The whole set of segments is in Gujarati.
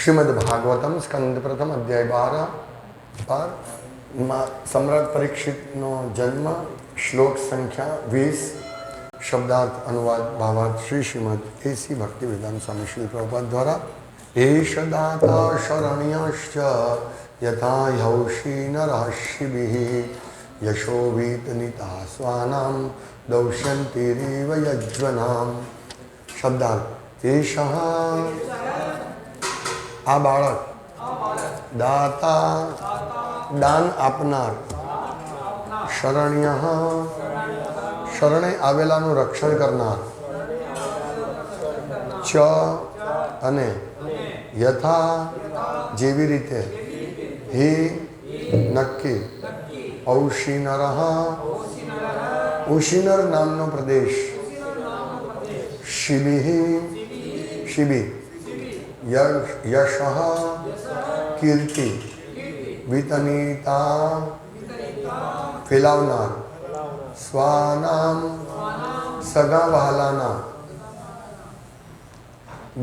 श्रीमद्भागवतम स्कंद प्रथम अध्याय 12 पर सम्राट परीक्षितનો जन्म श्लोक संख्या 20 शब्दार्थ अनुवाद भावार्थ श्री श्रीमद एसी भक्ति वेदांत स्वामी श्री प्रभुपाद द्वारा एष दाता शरण्यश्च यथा यौषी नरशिभिः यशोवीतनिता स्वानां दौष्यन्तिरिव यज्वनां। शब्दार्थ एषः आ बाळक दाता दान आपनार शरण्य शरणे आवेलाનું રક્ષણ કરનાર ચ અને યથા જેવી રીતે હિ નક્કી ઔશીનરઃ ઉશીનર નામનો પ્રદેશ શિબિઃ શિબિ यशः कीर्ति वितनीता फैलावनार स्वानाम सगा वहालाना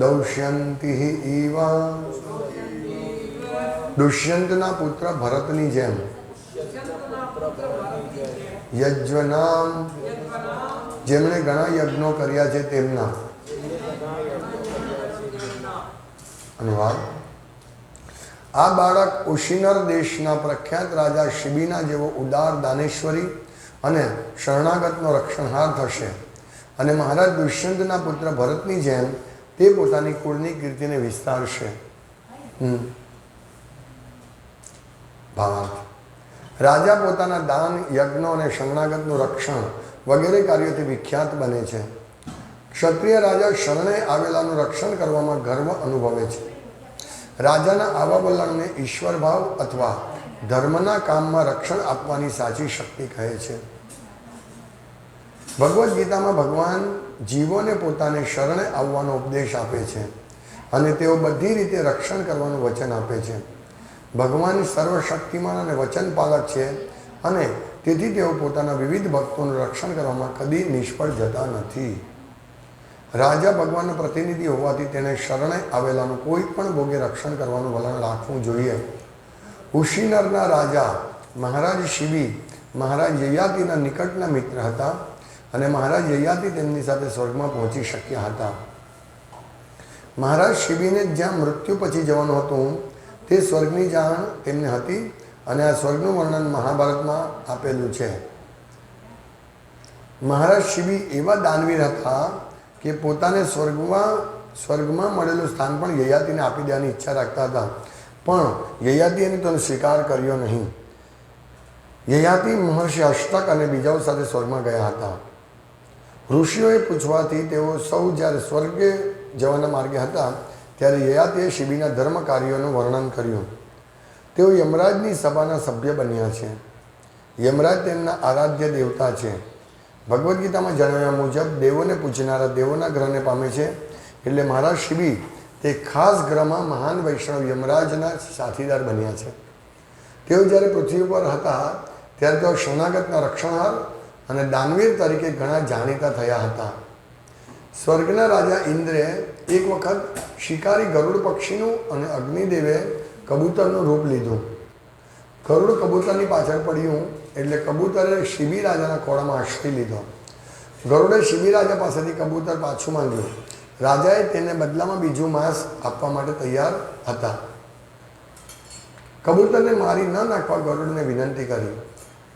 दौष्यंति इव दुष्यंतना पुत्र भरतनी जेम यज्वनाम जेमणे घणा यज्ञो कर्या छे तेमना। अनुवाद आ बाळक उशीनर देशना प्रख्यात राजा शिबीना जेवो उदार दानेश्वरी અને શરણાગતનો રક્ષણહાર થશે અને મહારાજ દુષ્યંતના પુત્ર ભરતની જેમ તે પોતાની કુળની કીર્તિને વિસ્તારશે। ભાવાર્થ રાજા પોતાના દાન યજ્ઞો અને શરણાગતનું રક્ષણ વગેરે કાર્યોથી વિખ્યાત બને છે। ક્ષત્રિય રાજા શરણે આવેલાનું રક્ષણ કરવામાં ગર્વ અનુભવે છે। રાજાના આવા વલણને ઈશ્વર ભાવ અથવા ધર્મના કામમાં રક્ષણ આપવાની સાચી શક્તિ કહે છે। ભગવદ્ ગીતામાં ભગવાન જીવોને પોતાને શરણે આવવાનો ઉપદેશ આપે છે અને તેઓ બધી રીતે રક્ષણ કરવાનું વચન આપે છે। ભગવાન સર્વશક્તિમાન અને વચન પાલક છે અને તેથી તેઓ પોતાના વિવિધ ભક્તોનું રક્ષણ કરવામાં કદી નિષ્ફળ જતા નથી। રાજા ભગવાનનો પ્રતિનિધિ હોવાથી તેણે શરણે આવેલાનું કોઈ પણ ભોગે રક્ષણ કરવાનું વલણ રાખવું જોઈએ। ઉશીનરના રાજા મહારાજ શિબી મહારાજ યયાતિના નિકટના મિત્ર હતા અને મહારાજ યયાતિ તેમની સાથે સ્વર્ગમાં પહોંચી શક્યા હતા। મહારાજ શિબીને જ્યાં મૃત્યુ પછી જવાનું હતું તે સ્વર્ગની જાણ તેમને હતી અને આ સ્વર્ગનું વર્ણન મહાભારતમાં આપેલું છે। મહારાજ શિબી એવા દાનવીર હતા કે પોતાને સ્વર્ગમાં મળેલું સ્થાન પણ યયાતિને આપી દેવાની ઈચ્છા રાખતા હતા, પણ યયાતિએ તેનો સ્વીકાર કર્યો નહીં। યયાતિ મહર્ષિ અષ્ટક અને બીજાઓ સાથે સ્વર્ગમાં ગયા હતા। ઋષિઓએ પૂછવાથી તેઓ સૌ જ્યારે સ્વર્ગે જવાના માર્ગે હતા ત્યારે યયાતિએ શિબીના ધર્મ કાર્યોનું વર્ણન કર્યું। તેઓ યમરાજની સભાના સભ્ય બન્યા છે। યમરાજ તેમના આરાધ્ય દેવતા છે। ભગવદ્ ગીતામાં જણાવ્યા મુજબ દેવોને પૂજનારા દેવોના ગ્રહને પામે છે, એટલે મહારાજ શિબી તે ખાસ ગ્રહમાં મહાન વૈષ્ણવ યમરાજના સાથીદાર બન્યા છે। તેઓ જ્યારે પૃથ્વી પર હતા ત્યારે તેઓ શરણાગતના રક્ષણહાર અને દાનવીર તરીકે ઘણા જાણીતા થયા હતા। સ્વર્ગના રાજા ઇન્દ્રે એક વખત શિકારી ગરુડ પક્ષીનું અને અગ્નિદેવે કબૂતરનું રૂપ લીધું। ગરુડ કબૂતરની પાછળ પડ્યું એટલે કબૂતરે શિબી રાજાના ખોળામાં આશ્રય લીધો। ગરુડે શિબી રાજા પાસેથી કબૂતર પાછું માંગ્યું। રાજાએ તેને બદલામાં બીજું માંસ આપવા માટે તૈયાર હતા। કબૂતરને મારી ન નાખવા ગરુડને વિનંતી કરી।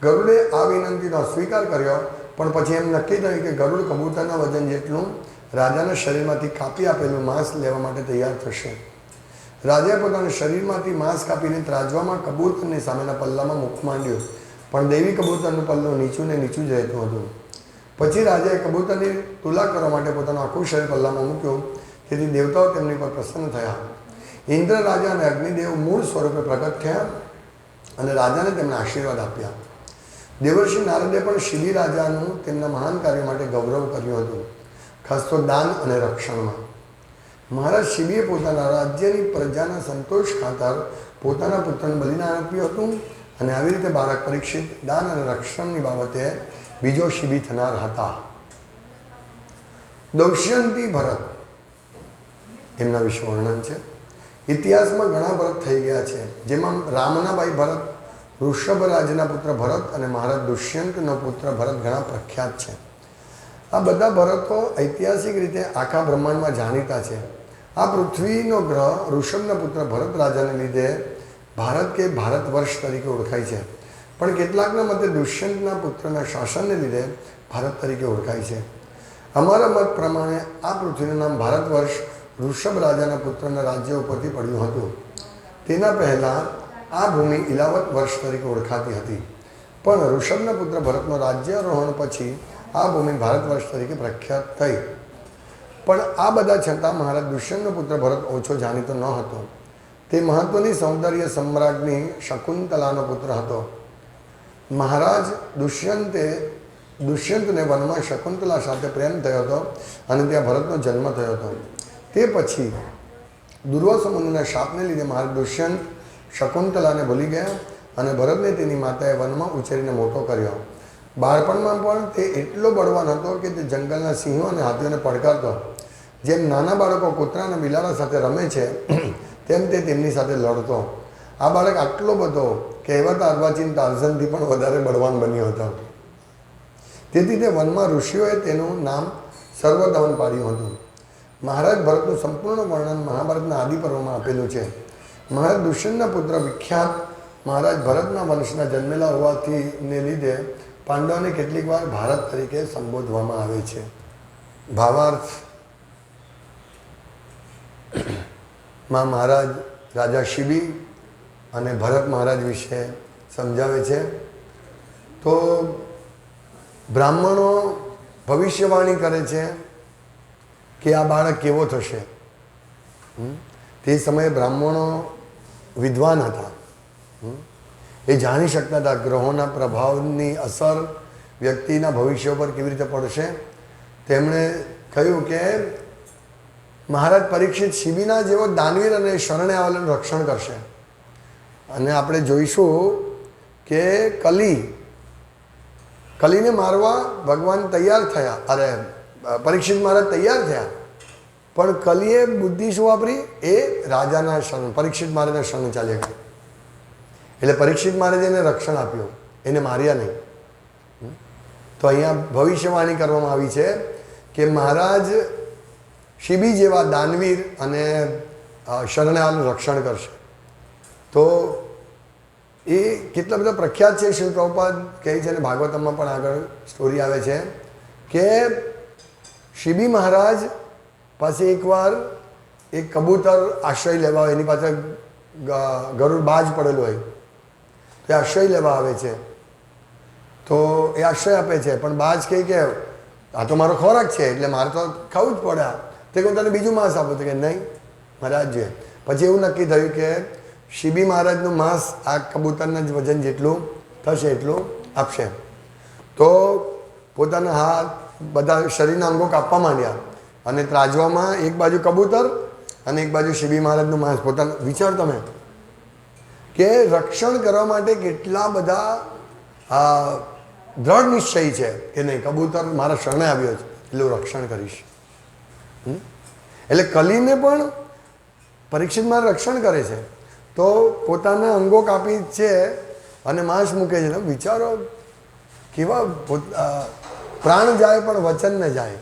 ગરુડે આ વિનંતીનો અસ્વીકાર કર્યો, પણ પછી એમ નક્કી થયું કે ગરુડ કબૂતરના વજન જેટલું રાજાના શરીરમાંથી કાપી આપેલું માંસ લેવા માટે તૈયાર થશે। રાજાએ પોતાના શરીરમાંથી માંસ કાપીને ત્રાજવામાં કબૂતરની સામેના પલ્લામાં મૂકવા માંડ્યું, પણ દેવી કબૂતરનું પલ્લું નીચું ને નીચું જ રહેતું હતું। પછી રાજાએ કબૂતરની તુલા કરવા માટે પોતાનું આખું શરીર પલ્લામાં મૂક્યું, તેથી દેવતાઓ તેમની પર પ્રસન્ન થયા। ઇન્દ્ર રાજા અને અગ્નિદેવ મૂળ સ્વરૂપે પ્રગટ થયા અને રાજાને તેમના આશીર્વાદ આપ્યા। દેવર્ષિ નારદે પણ શિબી રાજાનું તેમના મહાન કાર્ય માટે ગૌરવ કર્યું હતું, ખાસ તો દાન અને રક્ષણમાં। મહારાજ શિબીએ પોતાના રાજ્યની પ્રજાના સંતોષ ખાતર પોતાના પુત્રને બલિદાન આપ્યું હતું અને આવી રીતે બાળક પરીક્ષિત દાન અને રક્ષણની બાબતે બીજો શિબી થનાર હતા। દૌષ્યંતી ભરત એમના વિશે વર્ણન છે ઇતિહાસમાં ઘણા ભરત થઈ ગયા છે, જેમાં રામના ભાઈ ભરત, વૃષભરાજના પુત્ર ભરત અને મહારાજ દુષ્યંતનો પુત્ર ભરત ઘણા પ્રખ્યાત છે. આ બધા ભરતો ઐતિહાસિક રીતે આખા બ્રહ્માંડમાં જાણીતા છે. આ પૃથ્વીનો ગ્રહ ઋષભના પુત્ર ભરત રાજાને લીધે ભારત કે ભારત વર્ષ તરીકે ઓળખાય છે, પણ કેટલાકના મતે દુષ્યંતના પુત્રના શાસનને લીધે ભારત તરીકે ઓળખાય છે. અમારા મત પ્રમાણે આ પૃથ્વીનું નામ ભારત વર્ષ ઋષભ રાજાના પુત્રના રાજ્ય ઉપરથી પડ્યું હતું. તેના પહેલાં આ ભૂમિ ઇલાવત વર્ષ તરીકે ઓળખાતી હતી, પણ ઋષભના પુત્ર ભરતનો રાજ્યારોહણ પછી આ ભૂમિ ભારત વર્ષ તરીકે પ્રખ્યાત થઈ. પણ આ બધા છતાં મહારાજ દુષ્યંતનો પુત્ર ભરત ઓછો જાણીતો ન હતો. તે મહત્વની સૌંદર્ય સમ્રાજ્ઞી શકુંતલાનો પુત્ર હતો. મહારાજ દુષ્યંતને વનમાં શકુંતલા સાથે પ્રેમ થયો હતો અને ત્યાં ભરતનો જન્મ થયો હતો. તે પછી દુર્વાસા મુનિના શાપને લીધે મહારાજ દુષ્યંત શકુંતલાને ભૂલી ગયા અને ભરતને તેની માતાએ વનમાં ઉછેરીને મોટો કર્યો. બાળપણમાં પણ તે એટલો બળવાન હતો કે તે જંગલના સિંહો અને હાથીઓને પડકારતો. જેમ નાના બાળકો કૂતરા અને બિલાડા સાથે રમે છે તેમ તે તેમની સાથે લડતો. આ બાળક આટલો બધો કહેવાતા અર્વાચીન ટાર્ઝનથી પણ વધારે બળવાન બન્યો હતો. તેથી તે વનમાં ઋષિઓએ તેનું નામ સર્વદમન પાડ્યું હતું. મહારાજ ભરતનું સંપૂર્ણ વર્ણન મહાભારતના આદિ પર્વમાં આપેલું છે. મહારાજ દુષ્યંતના પુત્ર વિખ્યાત મહારાજ ભરતના વંશના જન્મેલા હોવાથી ને લીધે પાંડવોને કેટલીક વાર ભારત તરીકે સંબોધવામાં આવે છે. ભાવાર્થ માં મહારાજ રાજા શિબી અને ભરત મહારાજ વિશે સમજાવે છે. તો બ્રાહ્મણો ભવિષ્યવાણી કરે છે કે આ બાળક કેવો થશે. તે સમયે બ્રાહ્મણો વિદ્વાન હતા, એ જાણી શકતા હતા ગ્રહોના પ્રભાવની અસર વ્યક્તિના ભવિષ્ય પર કેવી રીતે પડશે. તેમણે કહ્યું કે મહારાજ પરીક્ષિત શિબીના જેવો દાનવીર અને શરણે આવેલાનું રક્ષણ કરશે. અને આપણે જોઈશું કે કલીને મારવા ભગવાન તૈયાર થયા, અરે પરીક્ષિત મહારાજ તૈયાર થયા, પણ કલીએ બુદ્ધિ શું વાપરી? એ રાજાના શરણ, પરીક્ષિત મહારાજના શરણ ચાલ્યા ગયા. એટલે પરીક્ષિત મહારાજે એને રક્ષણ આપ્યું, એને માર્યા નહીં. તો અહીંયા ભવિષ્યવાણી કરવામાં આવી છે કે મહારાજ શિબી જેવા દાનવીર અને શરણે આવેલું રક્ષણ કરશે. તો એ કેટલા બધા પ્રખ્યાત છે. શ્રી પ્રભુપાદ કહે છે અને ભાગવતમમાં પણ આગળ સ્ટોરી આવે છે કે શિબી મહારાજ પાસે એકવાર એક કબૂતર આશ્રય લેવા હોય, એની પાસે ગરુડ બાજ પડેલો હોય, તો એ આશ્રય લેવા આવે છે. તો એ આશ્રય આપે છે, પણ બાજ કહે કે આ તો મારો ખોરાક છે એટલે મારે તો ખાવું જ પડે. તે કહું તને બીજું માંસ આપું, તો કે નહીં મહારાજ જોઈએ. પછી એવું નક્કી થયું કે શિબી મહારાજનું માંસ આ કબૂતરના જ વજન જેટલું થશે એટલું આપશે. તો પોતાના હાથ બધા શરીરના અંગો કાપવા માંડ્યા અને ત્રાજવામાં એક બાજુ કબૂતર અને એક બાજુ શિબી મહારાજનું માંસ. પોતાનું વિચાર તમે કે રક્ષણ કરવા માટે કેટલા બધા દ્રઢ નિશ્ચય છે કે નહીં, કબૂતર મારા શરણે આવ્યો છે એટલું રક્ષણ કરીશ. એટલે કલીને પણ પરીક્ષિત મારે રક્ષણ કરે છે, તો પોતાના અંગો કાપી છે અને માંસ મૂકે છે. વિચારો કેવા પ્રાણ જાય પણ વચન ન જાય.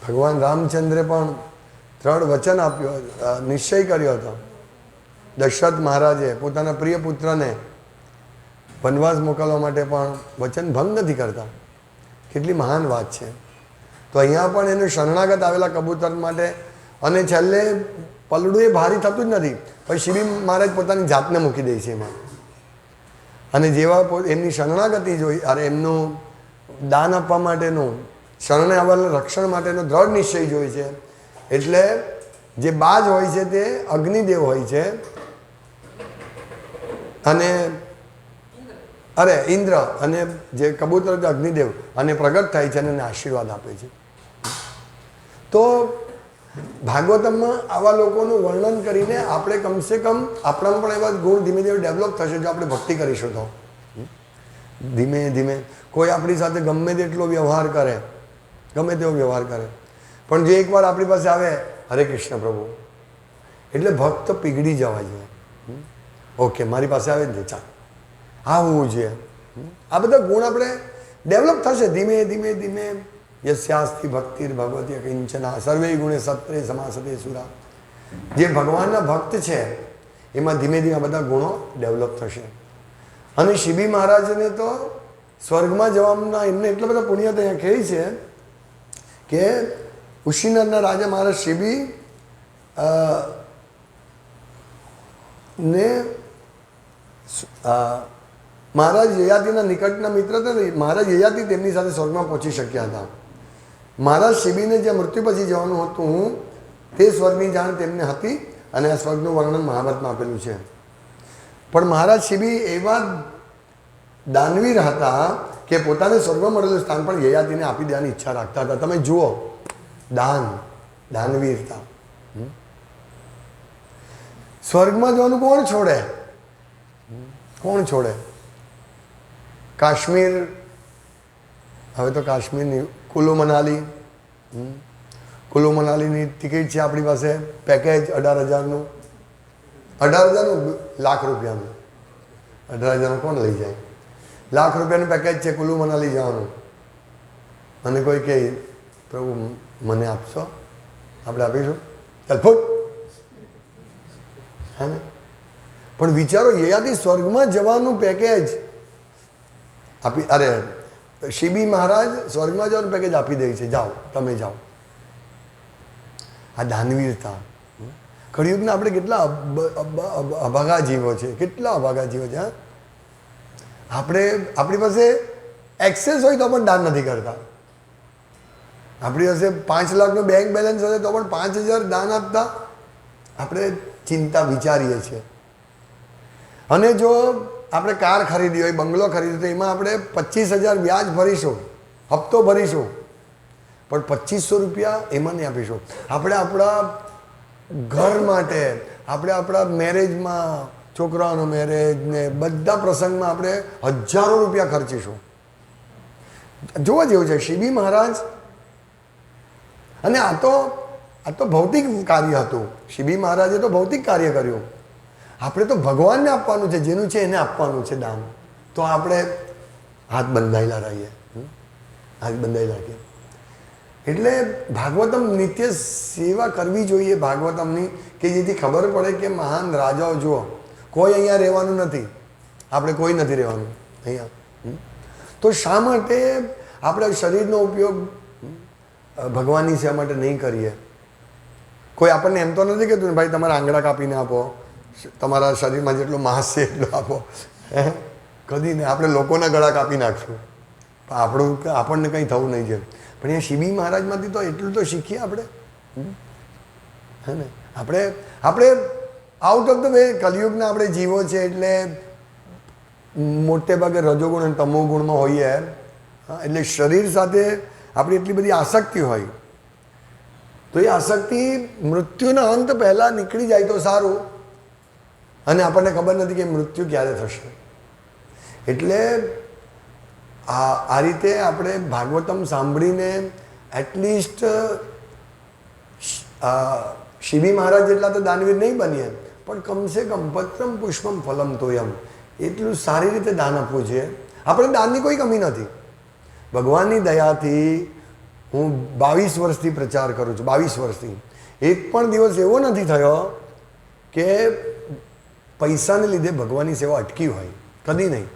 ભગવાન રામચંદ્રે પણ ત્રણ વચન આપ્યો, નિશ્ચય કર્યો હતો. દશરથ મહારાજે પોતાના પ્રિય પુત્રને વનવાસ મોકલવા માટે પણ વચન ભંગ નથી કરતા. કેટલી મહાન વાત છે. તો અહીંયા પણ એનું શરણાગત આવેલા કબૂતર માટે, અને છેલ્લે પલડું એ ભારી થતું જ નથી, પછી શિબી મહારાજ પોતાની જાતને મૂકી દે છે એમાં. અને જેવા એમની શરણાગતિ જોઈ, અરે એમનું દાન આપવા માટેનું, શરણે આવેલા રક્ષણ માટેનો દ્રઢ નિશ્ચય જોઈ છે. એટલે જે બાજ હોય છે તે અગ્નિદેવ હોય છે, અને ઇન્દ્ર, અને જે કબૂતર અગ્નિદેવ, અને પ્રગટ થાય છે અને એને આશીર્વાદ આપે છે. તો ભાગવતમમાં આવા લોકોનું વર્ણન કરીને આપણે કમસે કમ આપણામાં પણ એવા ગુણ ધીમે ધીમે ડેવલપ થશે જો આપણે ભક્તિ કરીશું. તો ધીમે ધીમે કોઈ આપણી સાથે ગમે તેટલો વ્યવહાર કરે, ગમે તેવો વ્યવહાર કરે, પણ જે એકવાર આપણી પાસે આવે હરે કૃષ્ણ પ્રભુ. એટલે ભક્ત પીગળી જવા જોઈએ. ઓકે, મારી પાસે આવે ને ચાલ આવવું જોઈએ. આ બધા ગુણ આપણે ડેવલપ થશે ધીમે ધીમે ધીમે. યસ્યાસ્તિ ભક્તિર ભગવતી કિંચના સર્વે ગુણે સત્રે સમાસતે સુરા. જે ભગવાનના ભક્ત છે એમાં ધીમે ધીમે બધા ગુણો ડેવલપ થશે. અને શિબી મહારાજને તો સ્વર્ગમાં જવાના એમને એટલા બધા પુણ્ય તો અહીંયા કહે છે કે ઉશીનરના રાજા મહારાજ શિબી ને મહારાજ યયાતિના નિકટના મિત્ર હતા ને, મહારાજ યયાતિ તેમની સાથે સ્વર્ગમાં પહોંચી શક્યા હતા. મહારાજ શિબીને જે મૃત્યુ પછી જવાનું હતું તે સ્વર્ગની જાણ તેમને હતી અને આ સ્વર્ગનું વર્ણન મહાભારતમાં આપેલું છે. પણ મહારાજ શિબી એવા દાનવીર હતા કે પોતાને સ્વર્ગમાં મળેલું સ્થાન પણ યયાતિને આપી દેવાની ઈચ્છા રાખતા હતા. તમે જુઓ, દાનવીરતા. સ્વર્ગમાં જવાનું કોણ છોડે? કોણ છોડે? કાશ્મીર, હવે તો કાશ્મીરની કુલુ મનાલી, કુલુ મનાલીની ટિકિટ છે આપણી પાસે, પેકેજ 18,000નું. 18,000નું, લાખ રૂપિયાનું. 18,000નું કોણ લઈ જાય? લાખ રૂપિયાનું પેકેજ છે કુલુ મનાલી જવાનું. અને કોઈ કહે પ્રભુ મને આપશો, આપણે આપીશું, ચાલ ફૂટ. હે ને? પણ વિચારો, યયાતિ સ્વર્ગમાં જવાનું પેકેજ આપી, અરે શિબી મહારાજ સ્વર્ગમાં જવાનું પેકેજ આપી દે છે, જાઓ તમે જાઓ. આ દાનવીરતા. કળિયુગના આપણે કેટલા અભાગા જીવો છે, કેટલા અભાગા જીવો છે. હા, આપણે આપણી પાસે એક્સેસ હોય તો પણ દાન નથી કરતા. આપણી પાસે 5 લાખનું બેંક બેલેન્સ હશે તો પણ 5,000 દાન આપતા આપણે ચિંતા વિચારીએ છીએ. અને જો આપણે કાર ખરીદી હોય, બંગલો ખરીદી, તો એમાં આપણે 25,000 વ્યાજ ભરીશું, હપ્તો ભરીશું, પણ 2,500 રૂપિયા એમાં નહીં આપીશું. આપણે આપણા ઘર માટે, આપણે આપણા મેરેજમાં, છોકરાઓનો મેરેજ ને બધા પ્રસંગમાં આપણે હજારો રૂપિયા ખર્ચીશું. જોવા જેવું છે શિબી મહારાજ. અને આ તો ભૌતિક કાર્ય હતું. શિબી મહારાજે તો ભૌતિક કાર્ય કર્યું. આપણે તો ભગવાનને આપવાનું છે, જેનું છે એને આપવાનું છે દાન. તો આપણે હાથ બંધાયેલા રહીએ, હાથ બંધાયેલા રાખીએ. એટલે ભાગવતમ નિત્ય સેવા કરવી જોઈએ ભાગવતમની, કે જેથી ખબર પડે કે મહાન રાજાઓ જુઓ, કોઈ અહીંયા રહેવાનું નથી, આપણે કોઈ નથી રહેવાનું અહીંયા. તો શા માટે આપણે શરીરનો ઉપયોગ ભગવાનની સેવા માટે નહીં કરીએ? કોઈ આપણને એમ તો નથી કહેતું ભાઈ તમારા આંગળા કાપીને આપો, તમારા શરીરમાં જેટલું માંસ છે એટલું આપો. કદી નહીં. આપણે લોકોના ગળા કાપી નાખશું, આપણને કંઈ થવું નહીં છે. પણ એ શિબી મહારાજમાંથી તો એટલું તો શીખીએ આપણે. હે ને? આપણે આઉટ ઓફ ધ વે કલિયુગના આપણે જીવો છે એટલે મોટે ભાગે રજોગુણ અને તમો ગુણમાં હોઈએ. એટલે શરીર સાથે આપણી એટલી બધી આસક્તિ હોય તો એ આસક્તિ મૃત્યુના અંત પહેલાં નીકળી જાય તો સારું. અને આપણને ખબર નથી કે મૃત્યુ ક્યારે થશે. એટલે આ રીતે આપણે ભાગવતમ સાંભળીને એટલીસ્ટ શિબી મહારાજ જેટલા તો દાનવીર નહીં બનીએ, પણ કમસે કમ પત્રમ પુષ્પમ ફલમ તોયમ એટલું સારી રીતે દાન આપવું છે. આપણે દાનની કોઈ કમી નથી. ભગવાનની દયાથી હું 22 વર્ષથી પ્રચાર કરું છું. 22 વર્ષથી એક પણ દિવસ એવો નથી થયો કે પૈસાને લીધે ભગવાનની સેવા અટકી હોય. કદી નહીં.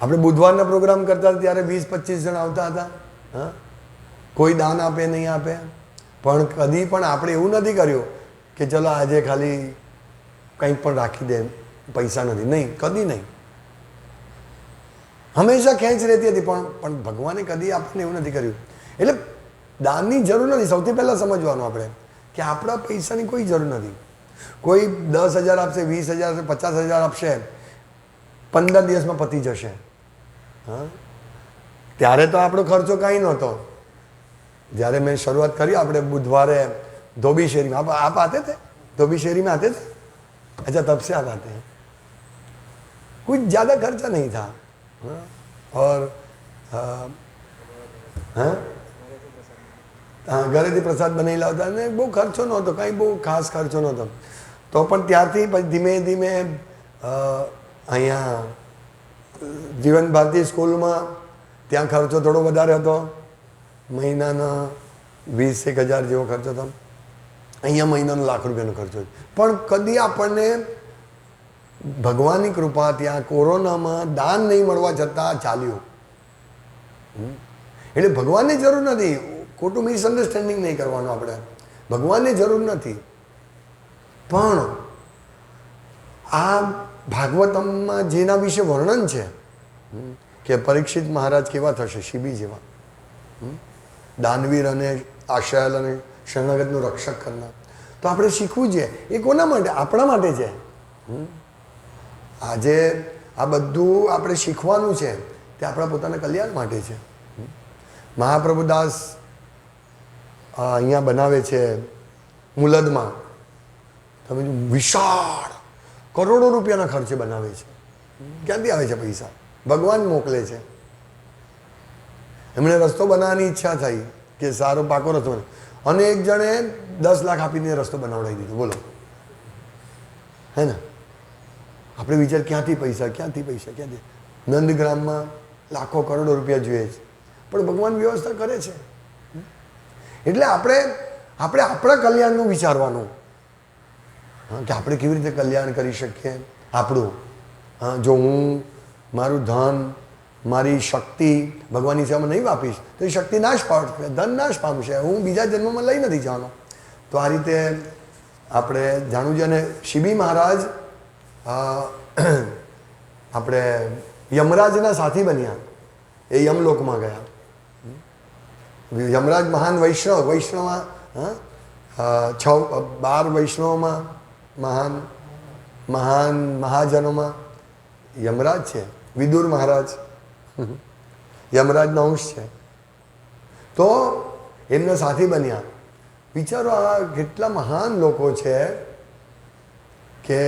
આપણે બુધવારના પ્રોગ્રામ કરતા હતા ત્યારે 20-25 જણ આવતા હતા. હા, કોઈ દાન આપે નહીં આપે, પણ કદી પણ આપણે એવું નથી કર્યું કે ચલો આજે ખાલી કંઈક પણ રાખી દે, પૈસા નથી. નહીં, કદી નહીં. હંમેશા ખેંચ રહેતી હતી, પણ ભગવાને કદી આપણને એવું નથી કર્યું. એટલે દાનની જરૂર નથી. સૌથી પહેલાં સમજવાનું આપણે કે આપણા પૈસાની કોઈ જરૂર નથી. કોઈ 10,000 આપશે, 20,000 આપશે, 50,000 આપશે, 15 દિવસમાં પતી જશે. હા, ત્યારે તો આપણો ખર્ચો કાંઈ નહોતો. જ્યારે મેં શરૂઆત કરી આપણે બુધવારે ધોબી શેરીમાં, આપ આતે થે ધોબી શેરી में आते थे? अच्छा, तब से आप आते हैं. कुछ ज़्यादा खर्चा नहीं था. और हाँ, હા, ઘરેથી પ્રસાદ બનાવી લાવતા અને બહુ ખર્ચો નહોતો, કાંઈ બહુ ખાસ ખર્ચો નહોતો. તો પણ ત્યારથી પછી ધીમે ધીમે અહીંયા જીવન ભારતી સ્કૂલમાં ત્યાં ખર્ચો થોડો વધારે હતો, મહિનાના 20,000 જેવો ખર્ચો હતો. અહીંયા મહિનાનો ₹1,00,000 ખર્ચો. પણ કદી આપણને ભગવાનની કૃપા ત્યાં કોરોનામાં દાન નહીં મળવા છતાં ચાલ્યું. એટલે ભગવાનની જરૂર નથી, ખોટું મિસઅન્ડરસ્ટેન્ડિંગ નહીં કરવાનું આપણે. ભગવાનની જરૂર નથી, પણ આ ભાગવતમમાં જેના વિશે વર્ણન છે કે પરીક્ષિત મહારાજ કેવા થશે, શિબી જેવા, દાનવીર અને આશાયલ અને શરણાગતનું રક્ષક કરનાર. તો આપણે શીખવું છે. એ કોના માટે? આપણા માટે છે. આજે આ બધું આપણે શીખવાનું છે તે આપણા પોતાના કલ્યાણ માટે છે. મહાપ્રભુદાસ અહીંયા બનાવે છે મુલદમાં, તમે જો વિશાળ કરોડો રૂપિયાના ખર્ચે બનાવે છે. ક્યાંથી આવે છે પૈસા? ભગવાન મોકલે છે. એમણે રસ્તો બનાવવાની ઈચ્છા થઈ કે સારો પાકો રસ્તો બને, અને એક જણે 10 લાખ આપીને રસ્તો બનાવડાવી દીધો. બોલો, હે ને? આપણે વિચાર ક્યાંથી પૈસા, ક્યાંથી? નંદગ્રામમાં લાખો કરોડો રૂપિયા જોઈએ છે, પણ ભગવાન વ્યવસ્થા કરે છે. એટલે આપણે આપણા કલ્યાણનું વિચારવાનું, કે આપણે કેવી રીતે કલ્યાણ કરી શકીએ આપણું. જો હું મારું ધન, મારી શક્તિ ભગવાનની સેવામાં નહીં વાપરીશ તો એ શક્તિ નાશ પામશે, ધન નાશ પામશે, હું બીજા જન્મમાં લઈ નથી જવાનો. તો આ રીતે આપણે જાણવું જોઈએ. અને શિબી મહારાજ આપણે યમરાજના સાથી બન્યા, એ યમલોકમાં ગયા. યમરાજ મહાન વૈષ્ણવમાં 12 વૈષ્ણવોમાં મહાન મહાજનોમાં યમરાજ છે. વિદુર મહારાજ યમરાજનો અંશ છે. તો એમના સાથી બન્યા. વિચારો, આ કેટલા મહાન લોકો છે કે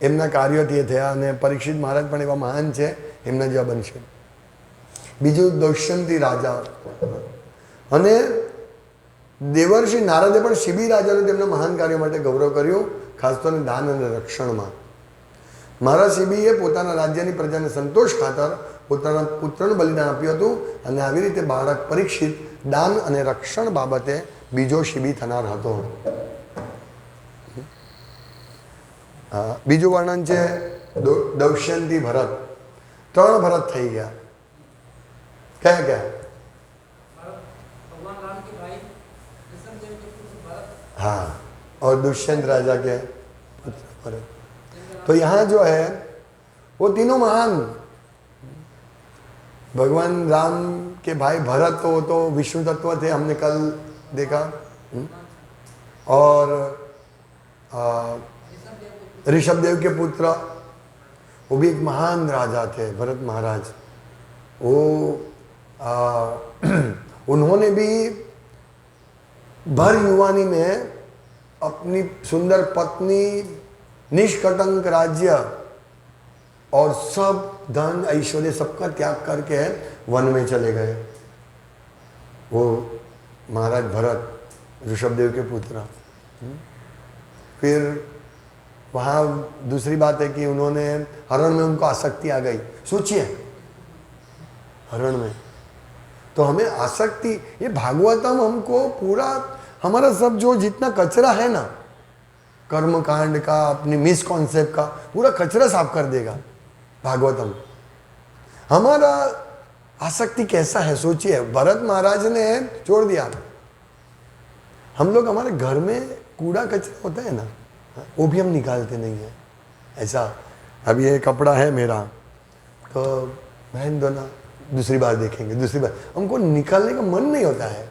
એમના કાર્યોથી થયા. અને પરીક્ષિત મહારાજ પણ એવા મહાન છે, એમના જેવા બનશે. બીજું દૌષ્યંતી રાજા, અને દેવર્ષિ નારદે પણ શિબી રાજાનું તેમના મહાન કાર્યો માટે ગૌરવ કર્યું, ખાસ તો દાન અને રક્ષણમાં. મહારાજ શિબીએ પોતાના રાજ્યની પ્રજાને સંતોષ ખાતર પોતાના પુત્રનું બલિદાન આપ્યું હતું, અને આવી રીતે બાળક પરીક્ષિત દાન અને રક્ષણ બાબતે બીજો શિબી થનાર હતો. બીજું વર્ણન છે દૌષ્યંતી ભરત. 3 ભરત થઈ ગયા. કયા કયા? हाँ, और दुष्यंत राजा के भरत. तो यहाँ जो है वो तीनों महान. भगवान राम के भाई भरत तो विष्णु तत्व थे, हमने कल देखा. और ऋषभदेव के पुत्र, वो भी एक महान राजा थे, भरत महाराज. वो उन्होंने भी भर युवानी में अपनी सुंदर पत्नी, निष्कटंक राज्य और सब धन ऐश्वर्य सबका त्याग करके वन में चले गए. वो महाराज भरत, ऋषभदेव के पुत्र. फिर वहाँ दूसरी बात है कि उन्होंने हरण में उनको आसक्ति आ गई. सोचिए, हरण में. तो हमें आसक्ति, ये भागवतम हमको पूरा हमारा सब जो जितना कचरा है ना, कर्म कांड का, अपनी मिसकॉन्सेप्ट का पूरा कचरा साफ कर देगा भागवतम. हमारा आसक्ति कैसा है सोचिए. भरत महाराज ने छोड़ दिया. हम लोग हमारे घर में कूड़ा कचरा होता है ना, वो भी हम निकालते नहीं है. ऐसा अब ये कपड़ा है मेरा, तो बहन दो ना, दूसरी बार देखेंगे, दूसरी बार. हमको निकालने का मन नहीं होता है.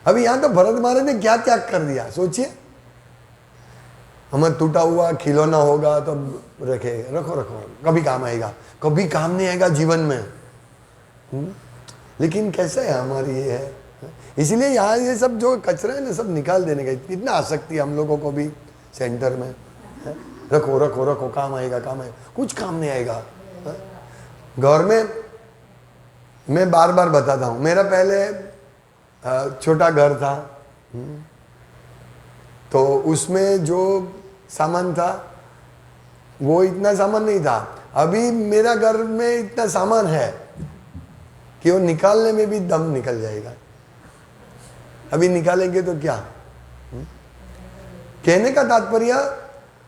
अभी यहाँ तो भरत महाराज ने क्या त्याग कर दिया सोचिए. हमें टूटा हुआ खिलौना होगा तो रखो, कभी काम आएगा, कभी काम नहीं आएगा जीवन में. लेकिन कैसे है हमारी ये है. इसलिए यहाँ ये सब जो कचरा है ना, सब निकाल देने का. इतना आसक्ति हम लोगों को भी सेंटर में. रखो, काम आएगा. कुछ काम नहीं आएगा. घर में मैं बार बार बताता हूँ, मेरा पहले छोटा घर था, तो उसमें जो सामान था वो इतना सामान नहीं था। अभी मेरा घर में इतना सामान है कि वो निकालने में भी दम निकल जाएगा। अभी निकालेंगे तो क्या? कहने का तात्पर्य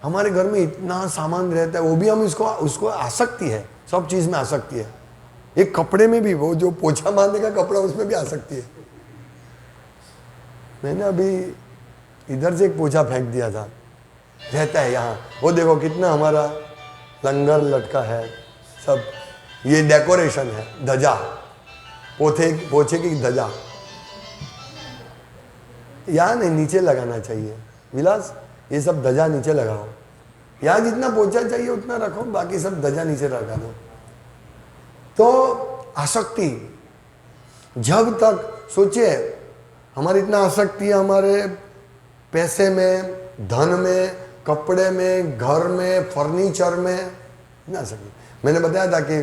हमारे घर में इतना सामान रहता है, वो भी हम उसको आसक्ति है, सब चीज में आसक्ति है। एक कपड़े में भी, वो जो पोछा मारने का कपड़ा उसमें भी आसक्ति है। मैंने अभी इधर से एक पोछा फेंक दिया था, रहता है यहाँ। वो देखो कितना हमारा लंगर लटका है, सब ये डेकोरेशन है, ध्वजा, पोछे की ध्वजा। यहाँ नहीं, नीचे लगाना चाहिए विलास, ये सब ध्वजा नीचे लगाओ। यहाँ जितना पोछा चाहिए उतना रखो, बाकी सब ध्वजा नीचे लगा दो। तो आसक्ति, जब तक सोचिए हमारी इतना आसक्ति है हमारे पैसे में, धन में, कपड़े में, घर में, फर्नीचर में, ना सके। मैंने बताया था कि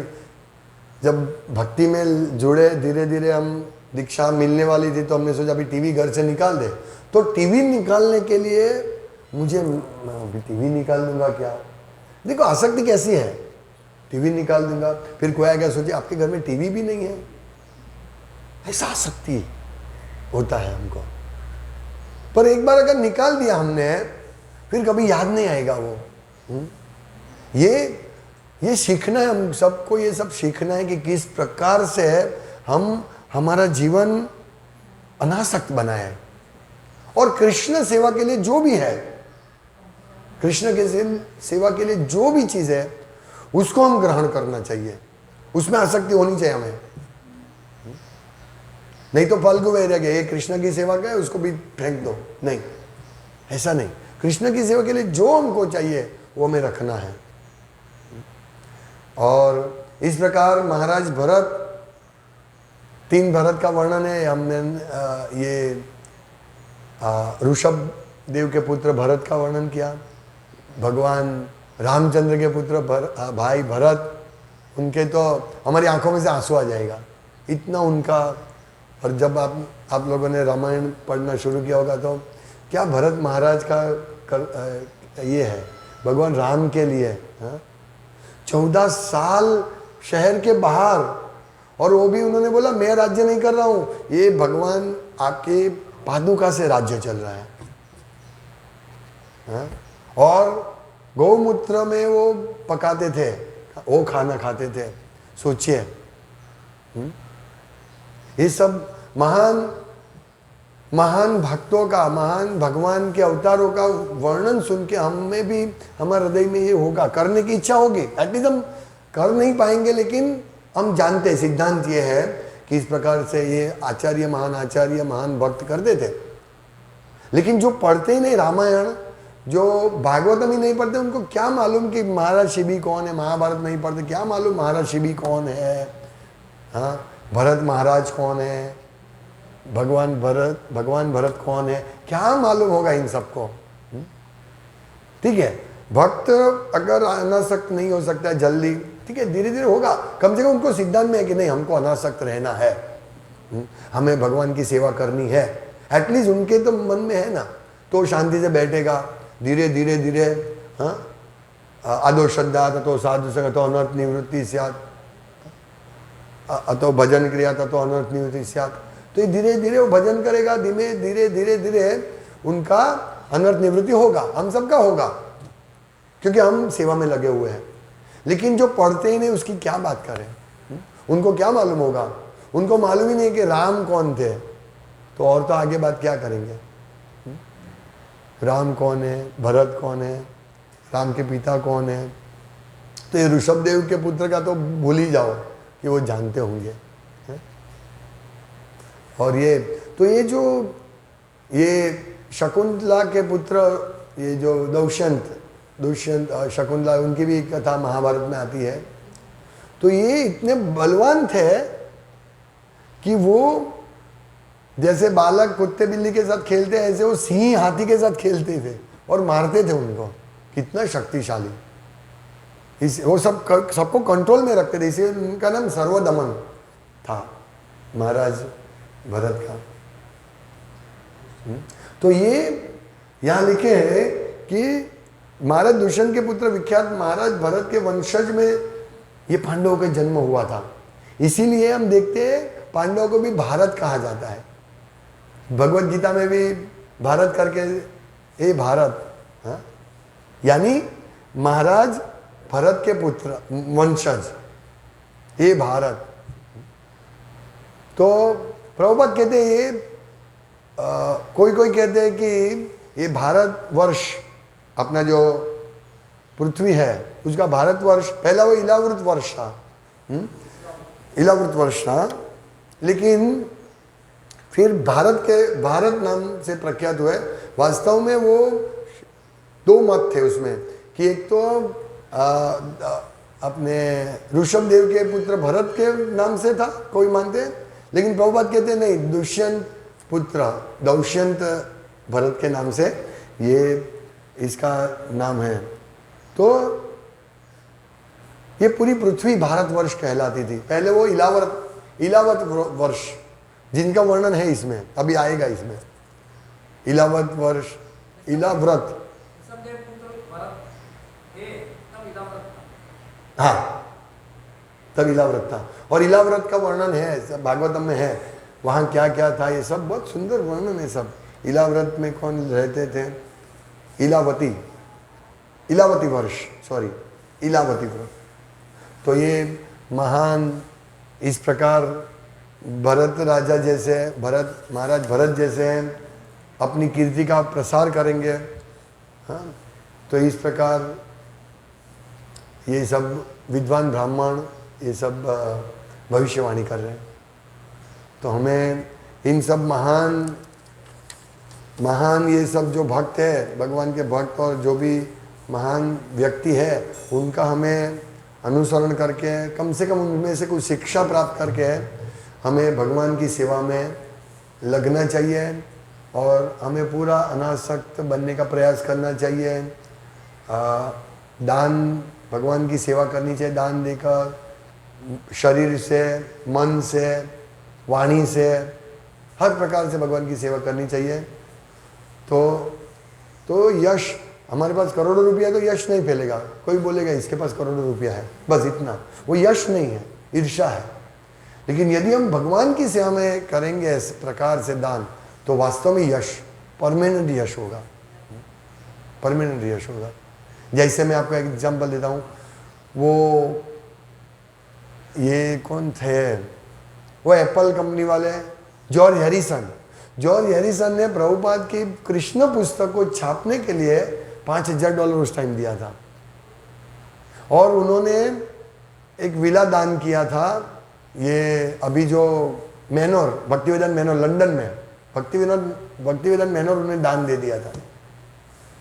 जब भक्ति में जुड़े, धीरे धीरे हम दीक्षा मिलने वाली थी, तो हमने सोचा अभी टीवी घर से निकाल दे। तो टीवी निकालने के लिए मुझे, मैं अभी टीवी निकाल दूंगा क्या? देखो आसक्ति कैसी है, टीवी निकाल दूंगा। फिर कोई आ गया, सोचे आपके घर में टीवी भी नहीं है, ऐसा आसक्ति होता है हमको। पर एक बार अगर निकाल दिया हमने, फिर कभी याद नहीं आएगा वो। ये सीखना है, हम सबको ये सब सीखना है कि किस प्रकार से हम हमारा जीवन अनासक्त बनाए। और कृष्ण सेवा के लिए जो भी है, कृष्ण के सेवा के लिए जो भी चीज है उसको हम ग्रहण करना चाहिए, उसमें आसक्ति होनी चाहिए हमें। नहीं तो फालतू में रह गया, ये कृष्ण की सेवा का है उसको भी फेंक दो, नहीं, ऐसा नहीं। कृष्ण की सेवा के लिए जो हमको चाहिए वो हमें रखना है। और इस प्रकार महाराज भरत, 3 भरत का वर्णन है हमने, ये ऋषभ देव के पुत्र भरत का वर्णन किया, भगवान रामचंद्र के पुत्र भाई भरत, उनके तो हमारी आंखों में से आंसू आ जाएगा, इतना उनका। और जब आप लोगों ने रामायण पढ़ना शुरू किया होगा तो क्या भरत महाराज का ये है भगवान राम के लिए, 14 साल शहर के बाहर, और वो भी उन्होंने बोला मैं राज्य नहीं कर रहा हूं, ये भगवान आपके पादुका से राज्य चल रहा है। और गौमूत्र में वो पकाते थे, वो खाना खाते थे। सोचिए, ये सब महान भक्तों का, महान भगवान के अवतारों का वर्णन सुन के हमें भी, हमारे हृदय में ये होगा, करने की इच्छा होगी। एटलीस्ट हम कर नहीं पाएंगे, लेकिन हम जानते हैं, सिद्धांत ये है कि इस प्रकार से ये आचार्य, महान भक्त करते थे। लेकिन जो पढ़ते ही नहीं रामायण, जो भागवतम ही नहीं पढ़ते, उनको क्या मालूम कि महाराज शिबी कौन है? महाभारत नहीं पढ़ते, क्या मालूम महाराज शिबी कौन है? हाँ, भरत महाराज कौन है? भगवान भरत कौन है? क्या मालूम होगा इन सबको? ठीक है, भक्त अगर अनासक्त नहीं हो सकता है जल्दी, ठीक है, धीरे धीरे होगा। कम से कम उनको सिद्धांत में है कि नहीं, हमको अनासक्त रहना है, हमें भगवान की सेवा करनी है। एटलीस्ट उनके तो मन में है ना, तो शांति से बैठेगा। धीरे धीरे धीरे, हाँ, आदो श्रद्धा तो साधु संग तो अनर्थ निवृत्ति स्यात्, अतो भजन क्रिया तो अनर्थ निवृत्ति स्यात्। तो ये धीरे धीरे वो भजन करेगा, धीरे धीरे उनका अनर्थ निवृत्ति होगा, हम सबका होगा, क्योंकि हम सेवा में लगे हुए हैं। लेकिन जो पढ़ते ही नहीं उसकी क्या बात करें? उनको क्या मालूम होगा? उनको मालूम ही नहीं कि राम कौन थे, तो और तो आगे बात क्या करेंगे? राम कौन है, भरत कौन है, राम के पिता कौन है? तो ये ऋषभ देव के पुत्र का तो भूल ही जाओ कि वो जानते होंगे। और ये तो ये शकुंतला के पुत्र, ये जो दुष्यंत शकुंतला, उनकी भी कथा महाभारत में आती है। तो ये इतने बलवान थे कि वो जैसे बालक कुत्ते बिल्ली के साथ खेलते हैं, ऐसे वो सिंह हाथी के साथ खेलते थे और मारते थे उनको। कितना शक्तिशाली, वो सबको कंट्रोल में रखते थे, इसे उनका नाम सर्वदमन था महाराज भरत का। तो ये यहाँ लिखे हैं कि महाराज दुष्यंत के पुत्र विख्यात महाराज भरत के वंशज में ये पांडवों का जन्म हुआ था। इसीलिए हम देखते हैं पांडवों को भी भारत कहा जाता है। भगवत गीता में भी भारत करके ए भारत, हाँ? यानी महाराज भरत के पुत्र वंशज ये भारत। तो प्रभुपाद कहते हैं ये कोई कहते हैं कि ये भारत वर्ष अपना जो पृथ्वी है उसका भारत वर्ष, पहला वो इलावृत वर्ष था, इलावृत वर्ष था, लेकिन फिर भारत नाम से प्रख्यात हुए। वास्तव में वो दो मत थे उसमें कि एक तो अपने ऋषभ देव के पुत्र भरत के नाम से था, कोई मानते, लेकिन प्रभुपाद कहते नहीं, दुष्यंत पुत्र दौष्यंत भरत के नाम से ये इसका नाम है। तो ये पूरी पृथ्वी भारतवर्ष कहलाती थी। पहले वो इलावत वर्ष जिनका वर्णन है इसमें, अभी आएगा इसमें इलावत वर्ष, इलाव्रत, हाँ तब इलाव्रत था। और इलाव्रत का वर्णन है भागवतम में है, वहाँ क्या क्या था ये सब बहुत सुंदर वर्णन है सब। इलाव्रत में कौन रहते थे, इलावती वर्ष, सॉरी इलावती वर्ष। तो ये महान इस प्रकार भरत राजा जैसे, भरत महाराज भरत जैसे अपनी कीर्ति का प्रसार करेंगे, हाँ। तो इस प्रकार ये सब विद्वान ब्राह्मण ये सब भविष्यवाणी कर रहे हैं। तो हमें इन सब महान ये सब जो भक्त है, भगवान के भक्त और जो भी महान व्यक्ति है, उनका हमें अनुसरण करके कम से कम उनमें से कुछ शिक्षा प्राप्त करके हमें भगवान की सेवा में लगना चाहिए और हमें पूरा अनासक्त बनने का प्रयास करना चाहिए। दान, भगवान की सेवा करनी चाहिए, दान देकर, शरीर से, मन से, वाणी से, हर प्रकार से भगवान की सेवा करनी चाहिए। तो यश, हमारे पास करोड़ों रुपया तो यश नहीं फैलेगा। कोई बोलेगा इसके पास करोड़ों रुपया है, बस इतना, वो यश नहीं है, ईर्ष्या है। लेकिन यदि हम भगवान की सेवा में करेंगे इस प्रकार से दान, तो वास्तव में यश, परमानेंट यश होगा, परमानेंट यश होगा। जैसे मैं आपको एक एग्जांपल देता हूँ, वो ये कौन थे, वो एप्पल कंपनी वाले जॉर्ज हैरिसन ने प्रभुपाद की कृष्ण पुस्तक को छापने के लिए $5,000 उस टाइम दिया था। और उन्होंने एक विला दान किया था, ये अभी जो मैनोर, भक्तिवेदांत मैनोर लंदन में, भक्तिवेदांत मैनोर उन्हें दान दे दिया था।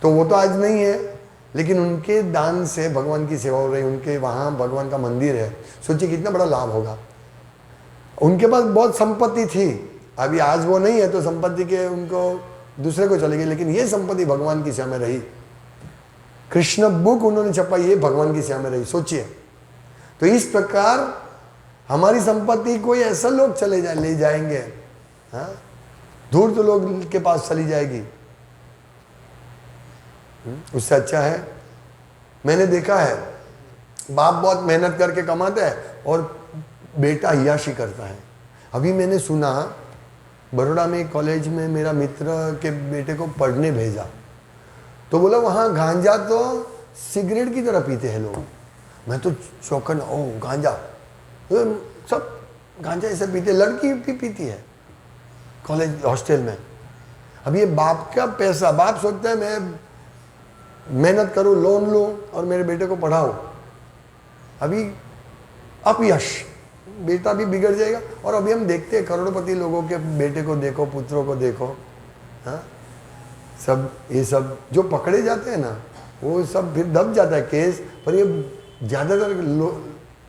तो वो तो आज नहीं है, लेकिन उनके दान से भगवान की सेवा हो रही, उनके वहाँ भगवान का मंदिर है। सोचिए कितना बड़ा लाभ होगा। उनके पास बहुत संपत्ति थी, अभी आज वो नहीं है तो संपत्ति के उनको दूसरे को चले गई, लेकिन ये संपत्ति भगवान की सेवा में रही। कृष्ण बुक उन्होंने छपाई, ये भगवान की सेवा में रही। सोचिए, तो इस प्रकार हमारी संपत्ति कोई ऐसा लोग ले जाएंगे, हाँ, धूर्त लोग के पास चली जाएगी। उससे अच्छा है, मैंने देखा है, बाप बहुत मेहनत करके कमाता है और बेटा अय्याशी करता है। अभी मैंने सुना बड़ोड़ा में कॉलेज में मेरा मित्र के बेटे को पढ़ने भेजा, तो बोला वहाँ गांजा तो सिगरेट की तरह पीते हैं लोग। मैं तो चौंकन, ओ गांजा, तो सब गांजा ऐसे पीते, लड़की भी पीती है कॉलेज हॉस्टल में। अब ये बाप का पैसा, बाप सोचता है मैं मेहनत करूँ, लोन लूँ और मेरे बेटे को पढ़ाऊँ। अभी अपयश, बेटा भी बिगड़ जाएगा। और अभी हम देखते हैं करोड़पति लोगों के बेटे को देखो, पुत्रों को देखो, हाँ, सब ये सब जो पकड़े जाते हैं ना, वो सब फिर दब जाता है केस। पर ये ज़्यादातर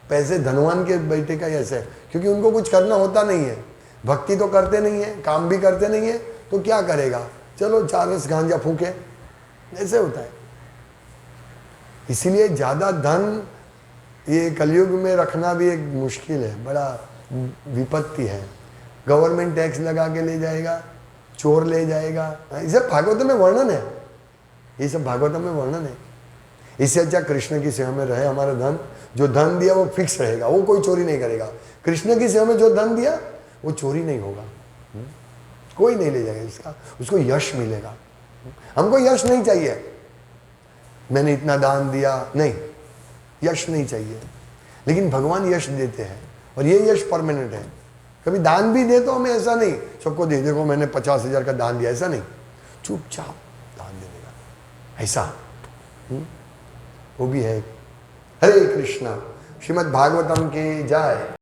पैसे धनवान के बेटे का ऐसे है, क्योंकि उनको कुछ करना होता नहीं है, भक्ति तो करते नहीं है, काम भी करते नहीं है, तो क्या करेगा, चलो 4 रस गांजा फूके, ऐसे होता है। इसीलिए ज़्यादा धन ये कलयुग में रखना भी एक मुश्किल है, बड़ा विपत्ति है। गवर्नमेंट टैक्स लगा के ले जाएगा, चोर ले जाएगा, ये सब भागवत में वर्णन है, ये सब भागवत में वर्णन है। इससे अच्छा कृष्ण की सेवा में रहे हमारा धन, जो धन दिया वो फिक्स रहेगा, वो कोई चोरी नहीं करेगा। कृष्ण की सेवा में जो धन दिया वो चोरी नहीं होगा, कोई नहीं ले जाएगा इसका, उसको यश मिलेगा। हमको यश नहीं चाहिए, मैंने इतना दान दिया, नहीं, यश नहीं चाहिए। लेकिन भगवान यश देते हैं और ये यश परमानेंट है। कभी दान भी दे तो हमें ऐसा नहीं सबको दे देखो मैंने 50,000 का दान दिया, ऐसा नहीं, चुपचाप दान दे देगा, ऐसा वो भी है। हरे कृष्णा। श्रीमद् भागवतम की जय।